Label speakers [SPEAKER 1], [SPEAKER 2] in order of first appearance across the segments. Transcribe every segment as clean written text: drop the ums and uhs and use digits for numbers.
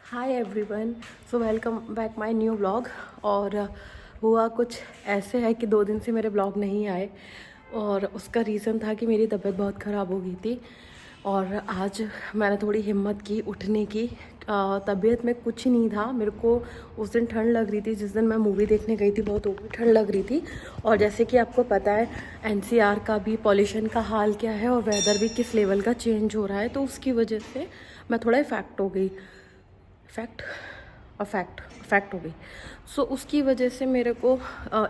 [SPEAKER 1] Hi everyone. So welcome back my new blog. और हुआ कुछ ऐसे है कि 2 दिन से मेरे ब्लॉग नहीं आए और उसका रीज़न था कि मेरी तबीयत बहुत ख़राब हो गई थी। और आज मैंने थोड़ी हिम्मत की उठने की। तबीयत में कुछ नहीं था, मेरे को उस दिन ठंड लग रही थी, जिस दिन मैं मूवी देखने गई थी बहुत ऊपर ठंड लग रही थी। और जैसे कि आपको पता है एनसीआर का भी पॉल्यूशन का हाल क्या है और वेदर भी किस लेवल का चेंज हो रहा है, तो उसकी वजह से मैं थोड़ा इफेक्ट हो गई। अफेक्ट हो गई। सो उसकी वजह से मेरे को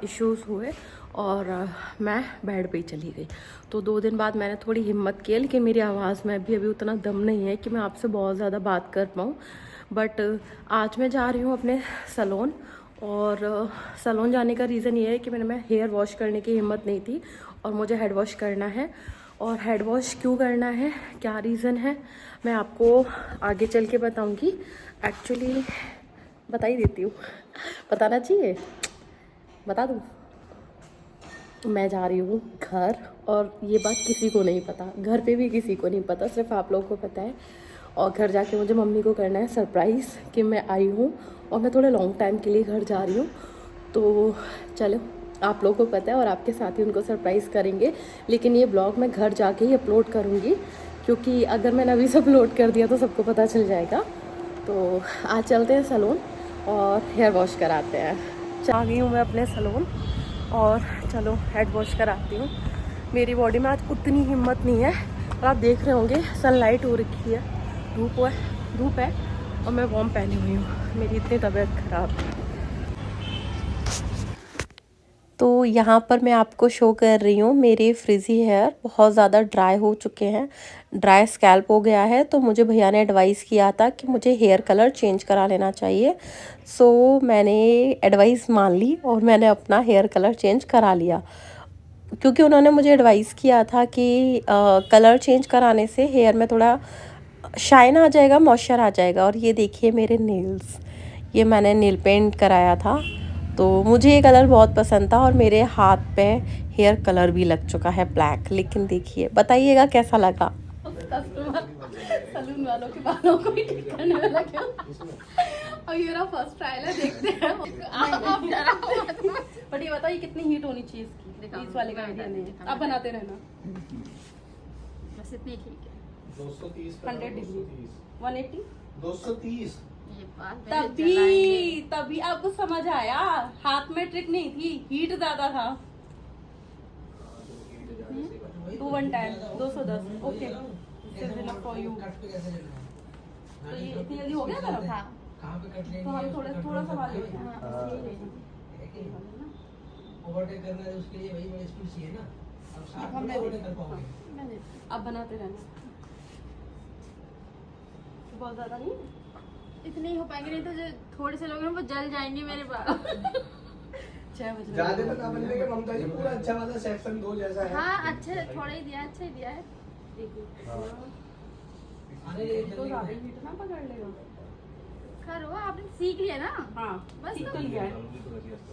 [SPEAKER 1] इश्यूज़ हुए और मैं बेड पे ही चली गई। तो 2 दिन बाद मैंने थोड़ी हिम्मत की, लेकिन मेरी आवाज़ में भी अभी उतना दम नहीं है कि मैं आपसे बहुत ज़्यादा बात कर पाऊँ। बट आज मैं जा रही हूँ अपने सैलून। और सैलून जाने का रीज़न ये है कि मैं हेयर वॉश करने की हिम्मत नहीं थी और मुझे हेड वॉश करना है। और हेड वॉश क्यों करना है, क्या रीज़न है, मैं आपको आगे चल के बताऊंगी। एक्चुअली बता ही देती हूँ, बताना चाहिए, बता दूँ। मैं जा रही हूँ घर और ये बात किसी को नहीं पता, घर पे भी किसी को नहीं पता, सिर्फ आप लोगों को पता है। और घर जाके मुझे मम्मी को करना है सरप्राइज़ कि मैं आई हूँ और मैं थोड़े लॉन्ग टाइम के लिए घर जा रही हूँ। तो चलो, आप लोगों को पता है और आपके साथ ही उनको सरप्राइज़ करेंगे। लेकिन ये ब्लॉग मैं घर जाके ही अपलोड करूँगी, क्योंकि अगर मैंने अभी सब अपलोड कर दिया तो सबको पता चल जाएगा। तो आज चलते हैं सैलून और हेयर वॉश कराते हैं। आ गई हूँ मैं अपने सैलून और चलो हेड वॉश कराती हूँ। मेरी बॉडी में आज उतनी हिम्मत नहीं है और आप देख रहे होंगे सनलाइट हो रखी है, धूप है और मैं वॉर्म पहनी हुई हूँ, मेरी इतनी तबीयत ख़राब है। तो यहाँ पर मैं आपको शो कर रही हूँ मेरे फ्रिज़ी हेयर बहुत ज़्यादा ड्राई हो चुके हैं, ड्राई स्कैल्प हो गया है। तो मुझे भैया ने एडवाइस किया था कि मुझे हेयर कलर चेंज करा लेना चाहिए। सो मैंने एडवाइस मान ली और मैंने अपना हेयर कलर चेंज करा लिया, क्योंकि उन्होंने मुझे एडवाइस किया था कि कलर चेंज कराने से हेयर में थोड़ा शाइन आ जाएगा, मॉइस्चर आ जाएगा। और ये देखिए मेरे नेल्स, ये मैंने नेल पेंट कराया था, तो मुझे ये कलर बहुत पसंद था। और मेरे हाथ पे हेयर कलर भी लग चुका है ब्लैक। लेकिन देखिए, बताइएगा कैसा लगा। कस्टमर सलून वालों के बालों को ही ठीक करने वाला क्या? और ये मेरा फर्स्ट ट्रायल है, देखते हैं। आप जरा बट ये बताइए कितनी हीट होनी चाहिए इसकी, इस वाले का आइडिया नहीं है, आप बनाते रहना।
[SPEAKER 2] बस इतनी ठीक है।
[SPEAKER 3] 230
[SPEAKER 1] 100 डिग्री 180
[SPEAKER 3] 230
[SPEAKER 2] ये बात मेरे
[SPEAKER 1] तभी आपको समझ आया, हाथ में ट्रिक नहीं थी, हीट ज्यादा था। 210 ओके, फॉर यू। तो ये इतनी जल्दी हो गया था।
[SPEAKER 2] हाँ
[SPEAKER 1] तो हम थोड़ा सा वाले लेते हैं।
[SPEAKER 3] ओवरटेक करना है उसके लिए वही बड़ी स्पीड चाहिए ना। अब साथ
[SPEAKER 1] हम
[SPEAKER 3] में ओवरटेक कर पाओगे।
[SPEAKER 2] मैंने
[SPEAKER 1] आप बनाते रहना, बहुत ज्यादा नहीं।
[SPEAKER 2] इतने ही हो पाएंगे, नहीं तो जो थोड़े से लोग हैं वो जल जाएंगे मेरे बाल।
[SPEAKER 1] 6 बजे
[SPEAKER 3] ज्यादा तो ना बनने के ममता जी पूरा अच्छा वाला सेक्शन 2 जैसा है।
[SPEAKER 2] हाँ अच्छे, थोड़ा ही दिया, अच्छा ही दिया है।
[SPEAKER 3] आने दे
[SPEAKER 1] तो ज्यादा हीट ना पकड़ लेगा।
[SPEAKER 2] खैर हुआ, आपने सीख लिया ना।
[SPEAKER 1] हाँ
[SPEAKER 2] बस
[SPEAKER 1] सीख
[SPEAKER 2] तो
[SPEAKER 1] तो लिया है।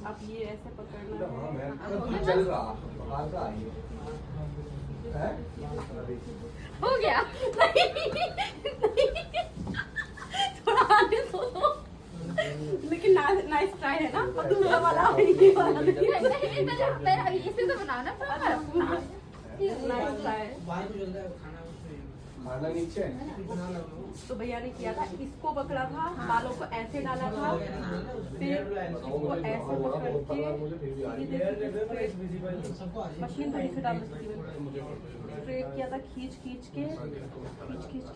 [SPEAKER 1] अब ये ऐसे पकड़ना
[SPEAKER 3] हां
[SPEAKER 1] है।
[SPEAKER 3] मैं चल रहा बाहर का आई है।
[SPEAKER 2] हो गया।
[SPEAKER 1] थोड़ा आगे दो। लेकिन नाइस ट्राई है ना। अब दूसरा वाला ये वाला
[SPEAKER 2] नहीं, इसे तो बनाना पड़ेगा।
[SPEAKER 1] Nice try.
[SPEAKER 3] बाहर को चल रहा है खाना उसमें। खाना नीचे बना लो।
[SPEAKER 1] तो भैया ने किया था, इसको पकड़ा था, बालों को ऐसे डाला था, फिर इसको ऐसे पकड़ के
[SPEAKER 3] सबको आ जाए।
[SPEAKER 1] मशीन थोड़ी सी डाल सकती है, स्ट्रेट किया था, खींच खींच के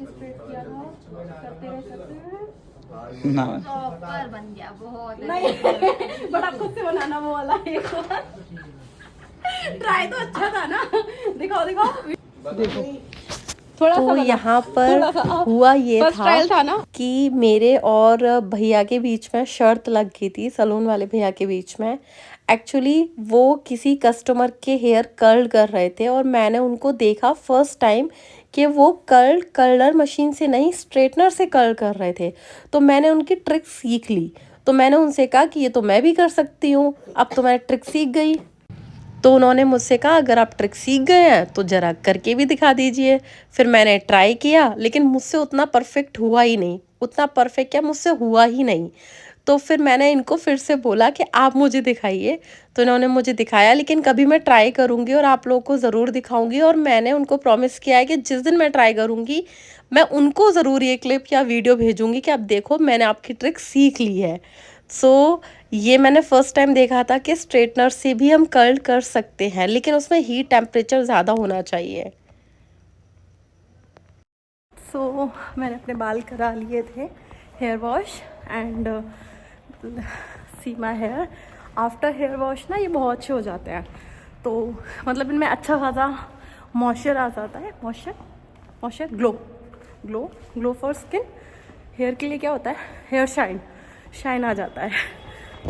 [SPEAKER 1] स्ट्रेट किया था, करते रहे
[SPEAKER 2] प्रॉपर बन गया, बहुत
[SPEAKER 1] नहीं। बड़ा खुद से बनाना वो वाला एक ट्राई तो अच्छा था ना। देखो थोड़ा
[SPEAKER 4] तो यहाँ पर हुआ ये था
[SPEAKER 1] ना
[SPEAKER 4] कि मेरे और भैया के बीच में शर्त लग गई थी, सलून वाले भैया के बीच में। एक्चुअली वो किसी कस्टमर के हेयर कर्ल कर रहे थे और मैंने उनको देखा फर्स्ट टाइम कि वो कर्लर मशीन से नहीं, स्ट्रेटनर से कर्ल कर रहे थे। तो मैंने उनकी ट्रिक सीख ली। तो मैंने उनसे कहा कि ये तो मैं भी कर सकती हूँ। अब तो मैं ट्रिक सीख गई। तो उन्होंने मुझसे कहा अगर आप ट्रिक सीख गए हैं तो ज़रा करके भी दिखा दीजिए। फिर मैंने ट्राई किया, लेकिन मुझसे उतना परफेक्ट हुआ ही नहीं, उतना परफेक्ट क्या मुझसे हुआ ही नहीं। तो फिर मैंने इनको फिर से बोला कि आप मुझे दिखाइए, तो इन्होंने मुझे दिखाया। लेकिन कभी मैं ट्राई करूँगी और आप लोगों को ज़रूर दिखाऊंगी, और मैंने उनको प्रॉमिस किया है कि जिस दिन मैं ट्राई करूँगी मैं उनको ज़रूर ये क्लिप या वीडियो भेजूँगी कि आप देखो मैंने आपकी ट्रिक सीख ली है। सो ये मैंने फ़र्स्ट टाइम देखा था कि स्ट्रेटनर से भी हम कर्ल कर सकते हैं, लेकिन उसमें हीट टेम्परेचर ज़्यादा होना चाहिए। सो मैंने अपने बाल करा लिए थे, hair wash, and see my hair after hair wash ना ये बहुत अच्छे हो जाते हैं। तो मतलब इनमें अच्छा खासा मॉइस्चर आ जाता है, moisture glow for skin. Hair के लिए क्या होता है, हेयर शाइन आ जाता है।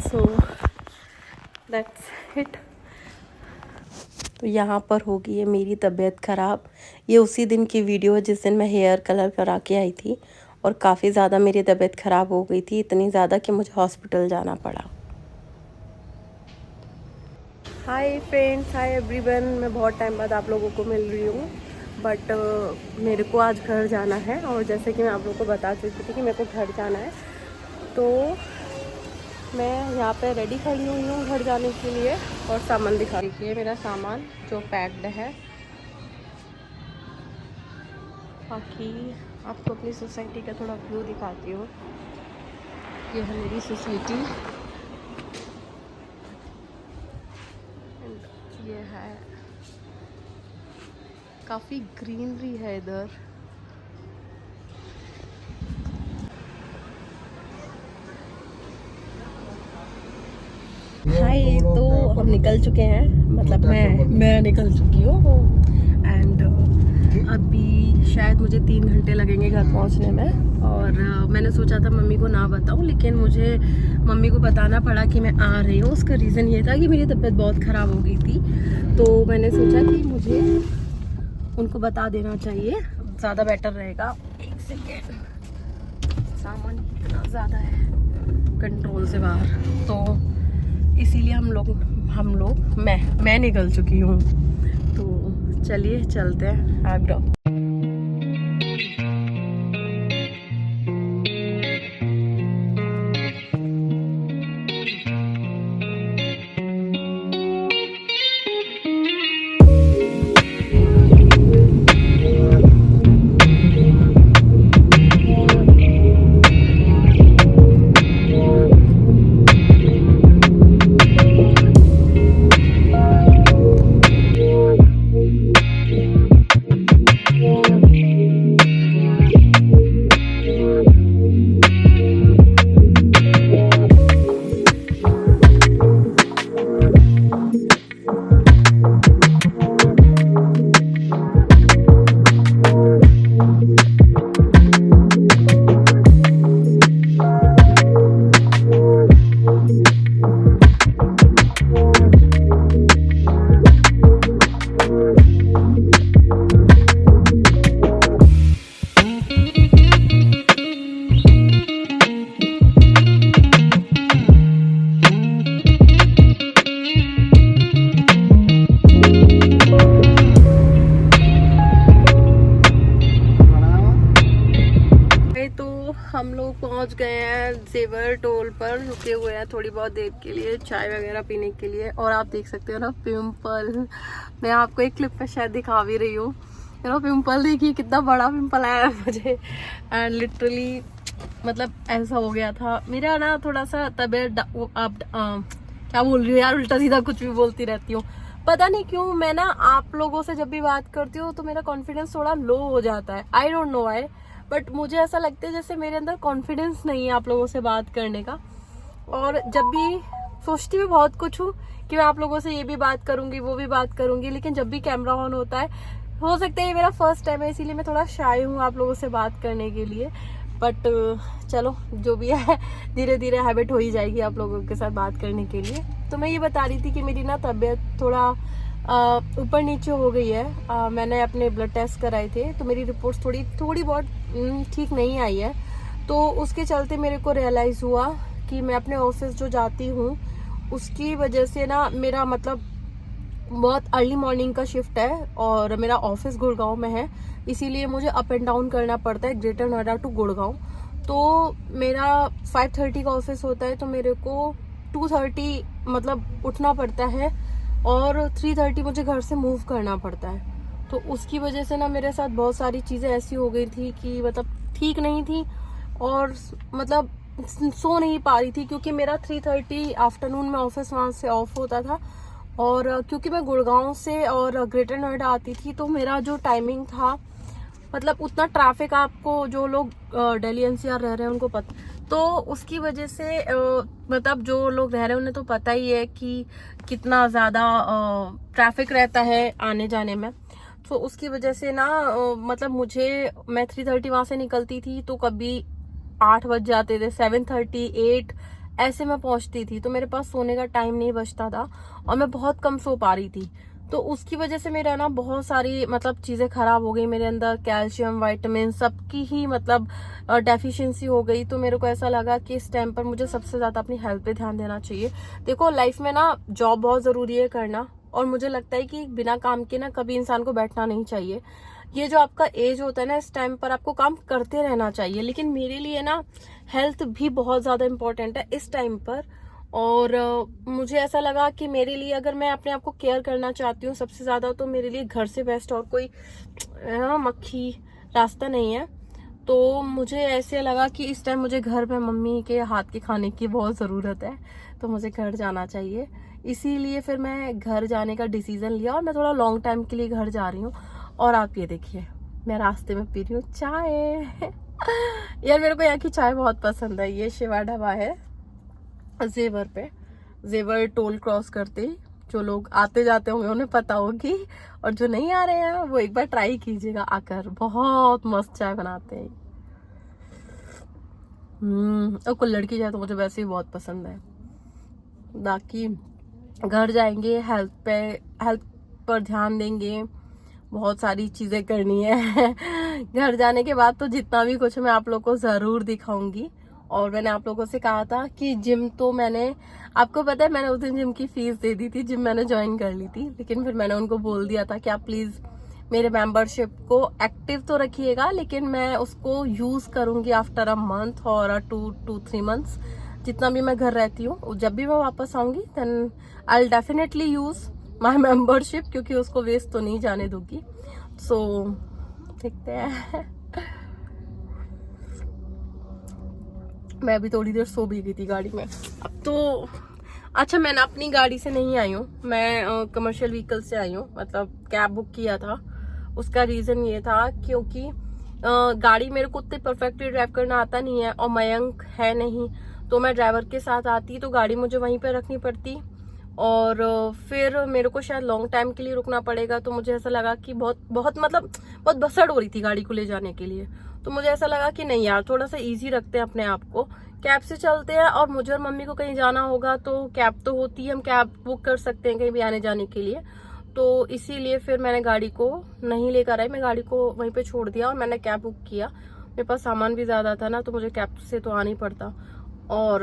[SPEAKER 4] So that's it. तो यहाँ पर होगी ये मेरी तबीयत ख़राब। ये उसी दिन की वीडियो है जिस दिन मैं हेयर कलर करा के आई थी, और काफ़ी ज़्यादा मेरी तबीयत ख़राब हो गई थी, इतनी ज़्यादा कि मुझे हॉस्पिटल जाना पड़ा। Hi friends, hi everyone. मैं बहुत टाइम बाद आप लोगों को मिल रही हूँ, बट मेरे को आज घर जाना है। और जैसे कि मैं आप लोगों को बता चुकी थी कि मेरे को घर जाना है, तो मैं यहाँ पे रेडी खड़ी हुई हूँ घर जाने के लिए। और सामान दिखा दीजिए, मेरा सामान जो पैक्ड है। बाकी आपको अपनी सोसाइटी का थोड़ा व्यू दिखाती हूँ। ये है मेरी सोसाइटी, ये है, काफ़ी ग्रीनरी है इधर। हाय, तो हम निकल चुके हैं, मतलब मैं निकल चुकी हूँ। एंड अभी शायद मुझे 3 घंटे लगेंगे घर पहुँचने में। और मैंने सोचा था मम्मी को ना बताऊँ, लेकिन मुझे मम्मी को बताना पड़ा कि मैं आ रही हूँ। उसका रीज़न ये था कि मेरी तबीयत बहुत ख़राब हो गई थी, तो मैंने सोचा कि मुझे उनको बता देना चाहिए, ज़्यादा बेटर रहेगा। एक सेकेंड, सामान इतना ज़्यादा है कंट्रोल से बाहर, तो इसीलिए हम लोग मैं निकल चुकी हूँ। तो चलिए चलते हैं आगरा। हम लोग पहुंच गए हैं जेवर टोल पर, रुके हुए हैं थोड़ी बहुत देर के लिए चाय वगैरह पीने के लिए। और आप देख सकते हो ना पिंपल, मैं आपको एक क्लिप पे शायद दिखा भी रही हूँ। पिंपल देखिए कितना बड़ा पिंपल आया है मुझे। एंड लिटरली मतलब ऐसा हो गया था मेरा ना, थोड़ा सा तबीयत क्या बोल रही हूँ यार, उल्टा सीधा कुछ भी बोलती रहती हूँ। पता नहीं क्यों मैं ना आप लोगों से जब भी बात करती हूँ तो मेरा कॉन्फिडेंस थोड़ा लो हो जाता है। I don't know why, but मुझे ऐसा लगता है जैसे मेरे अंदर कॉन्फिडेंस नहीं है आप लोगों से बात करने का। और जब भी सोचती मैं बहुत कुछ हूँ कि मैं आप लोगों से ये भी बात करूंगी वो भी बात करूंगी, लेकिन जब भी कैमरा ऑन होता है, हो सकता है ये मेरा फर्स्ट टाइम है इसीलिए मैं थोड़ा शाय हूँ आप लोगों से बात करने के लिए। बट चलो जो भी है धीरे धीरे हैबिट हो ही जाएगी आप लोगों के साथ बात करने के लिए। तो मैं ये बता रही थी कि मेरी ना तबीयत थोड़ा ऊपर नीचे हो गई है। मैंने अपने ब्लड टेस्ट कराए थे तो मेरी रिपोर्ट्स थोड़ी बहुत ठीक नहीं आई है। तो उसके चलते मेरे को रियलाइज़ हुआ कि मैं अपने ऑफिस जो जाती हूँ उसकी वजह से ना मेरा मतलब
[SPEAKER 1] बहुत अर्ली मॉर्निंग का शिफ्ट है और मेरा ऑफिस गुड़गांव में है, इसीलिए मुझे अप एंड डाउन करना पड़ता है ग्रेटर नोएडा टू गुड़गांव। तो मेरा 5:30 का ऑफिस होता है, तो मेरे को 2:30 मतलब उठना पड़ता है और 3:30 मुझे घर से मूव करना पड़ता है। तो उसकी वजह से ना मेरे साथ बहुत सारी चीज़ें ऐसी हो गई थी कि मतलब ठीक नहीं थी और मतलब सो नहीं पा रही थी, क्योंकि मेरा 3:30 आफ्टरनून में ऑफिस वहाँ से ऑफ होता था। और क्योंकि मैं गुड़गांव से और ग्रेटर नोएडा आती थी, तो मेरा जो टाइमिंग था मतलब उतना ट्रैफिक, आपको जो लोग दिल्ली एनसीआर रह रहे हैं उनको पता, तो उसकी वजह से मतलब जो लोग रह रहे हैं उन्हें तो पता ही है कि कितना ज़्यादा ट्रैफिक रहता है आने जाने में। तो उसकी वजह से ना मतलब मैं 3:30 वहाँ से निकलती थी तो कभी 8 बज जाते थे, 7:30 8 ऐसे मैं पहुंचती थी, तो मेरे पास सोने का टाइम नहीं बचता था और मैं बहुत कम सो पा रही थी। तो उसकी वजह से मेरा ना बहुत सारी मतलब चीज़ें खराब हो गई, मेरे अंदर कैल्शियम विटामिन सबकी ही मतलब डेफिशिएंसी हो गई। तो मेरे को ऐसा लगा कि इस टाइम पर मुझे सबसे ज़्यादा अपनी हेल्थ पे ध्यान देना चाहिए। देखो लाइफ में ना जॉब बहुत ज़रूरी है करना, और मुझे लगता है कि बिना काम के ना कभी इंसान को बैठना नहीं चाहिए। ये जो आपका एज होता है ना, इस टाइम पर आपको काम करते रहना चाहिए, लेकिन मेरे लिए ना हेल्थ भी बहुत ज़्यादा इम्पोर्टेंट है इस टाइम पर। और मुझे ऐसा लगा कि मेरे लिए अगर मैं अपने आप को केयर करना चाहती हूँ सबसे ज़्यादा, तो मेरे लिए घर से बेस्ट और कोई मक्खी रास्ता नहीं है। तो मुझे ऐसे लगा कि इस टाइम मुझे घर में मम्मी के हाथ के खाने की बहुत ज़रूरत है, तो मुझे घर जाना चाहिए। इसीलिए फिर मैं घर जाने का डिसीज़न लिया और मैं थोड़ा लॉन्ग टाइम के लिए घर जा रही हूँ। और आप ये देखिए, मैं रास्ते में पी रही हूँ चाय। यार मेरे को यहाँ की चाय बहुत पसंद है। ये शिवा ढाबा है जेवर पे, जेवर टोल क्रॉस करते ही जो लोग आते जाते होंगे उन्हें पता होगी, और जो नहीं आ रहे हैं वो एक बार ट्राई कीजिएगा आकर, बहुत मस्त चाय बनाते हैं। और कुल्हड़ की चाय तो मुझे वैसे ही बहुत पसंद है। बाकी घर जाएंगे, हेल्थ पर ध्यान देंगे, बहुत सारी चीज़ें करनी है। घर जाने के बाद तो जितना भी कुछ मैं आप लोगों को ज़रूर दिखाऊंगी। और मैंने आप लोगों से कहा था कि जिम, तो मैंने आपको पता है मैंने उस दिन जिम की फीस दे दी थी, जिम मैंने ज्वाइन कर ली थी, लेकिन फिर मैंने उनको बोल दिया था कि आप प्लीज़ मेरे मेंबरशिप को एक्टिव तो रखिएगा, लेकिन मैं उसको यूज़ करूँगी आफ्टर अ मंथ और 2-3 मंथ्स, जितना भी मैं घर रहती हूँ। जब भी मैं वापस आऊँगी then I will definitely use my membership, क्योंकि उसको वेस्ट तो नहीं जाने दूंगी। सो देखते हैं। मैं अभी थोड़ी देर सो भी गई थी गाड़ी में। अब तो अच्छा, मैं ना अपनी गाड़ी से नहीं आई हूँ, मैं कमर्शियल व्हीकल से आई हूँ, मतलब कैब बुक किया था। उसका रीज़न ये था क्योंकि गाड़ी मेरे को उतने परफेक्टली ड्राइव करना आता नहीं है और मयंक है नहीं, तो मैं ड्राइवर के साथ आती तो गाड़ी मुझे वहीं पर रखनी पड़ती और फिर मेरे को शायद लॉन्ग टाइम के लिए रुकना पड़ेगा। तो मुझे ऐसा लगा कि बहुत बसड़ हो रही थी गाड़ी को ले जाने के लिए। तो मुझे ऐसा लगा कि नहीं यार, थोड़ा सा इजी रखते हैं अपने आप को, कैब से चलते हैं। और मुझे और मम्मी को कहीं जाना होगा तो कैब तो होती है, हम कैब बुक कर सकते हैं कहीं भी आने जाने के लिए। तो इसीलिए फिर मैंने गाड़ी को नहीं लेकर आई, मैं गाड़ी को वहीं पे छोड़ दिया और मैंने कैब बुक किया। मेरे पास सामान भी ज़्यादा था ना, तो मुझे कैब से तो आना ही पड़ता। और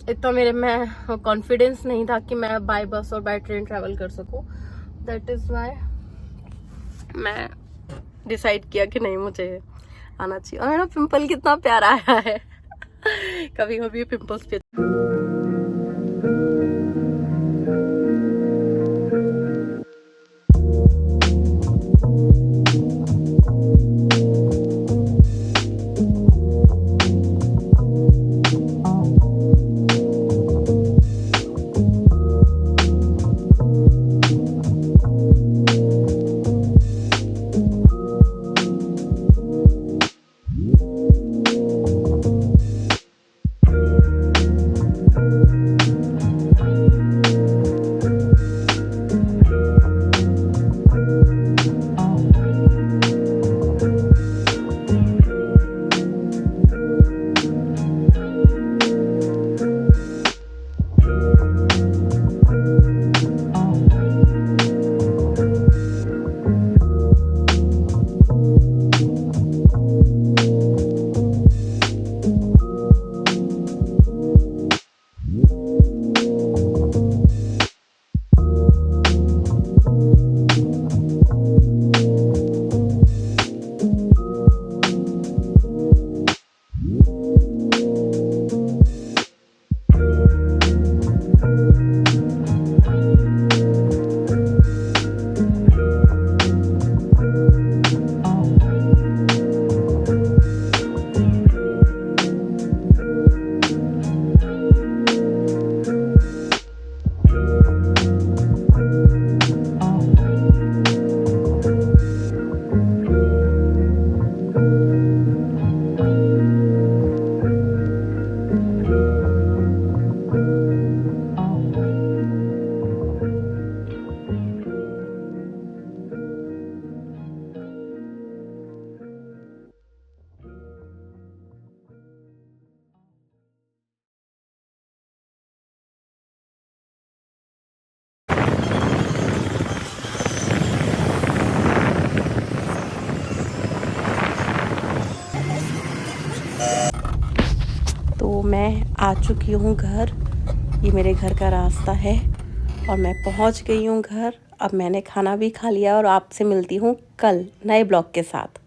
[SPEAKER 1] इतना मेरे में कॉन्फिडेंस नहीं था कि मैं बाय बस और बाय ट्रेन ट्रैवल कर सकूं। दैट इज़ वाई मैं डिसाइड किया कि नहीं, मुझे आना चाहिए। और मेरा पिंपल कितना प्यारा आया है। कभी कभी पिंपल्स पे
[SPEAKER 4] मैं आ चुकी हूँ घर। ये मेरे घर का रास्ता है और मैं पहुँच गई हूँ घर। अब मैंने खाना भी खा लिया और आपसे मिलती हूँ कल नए ब्लॉग के साथ।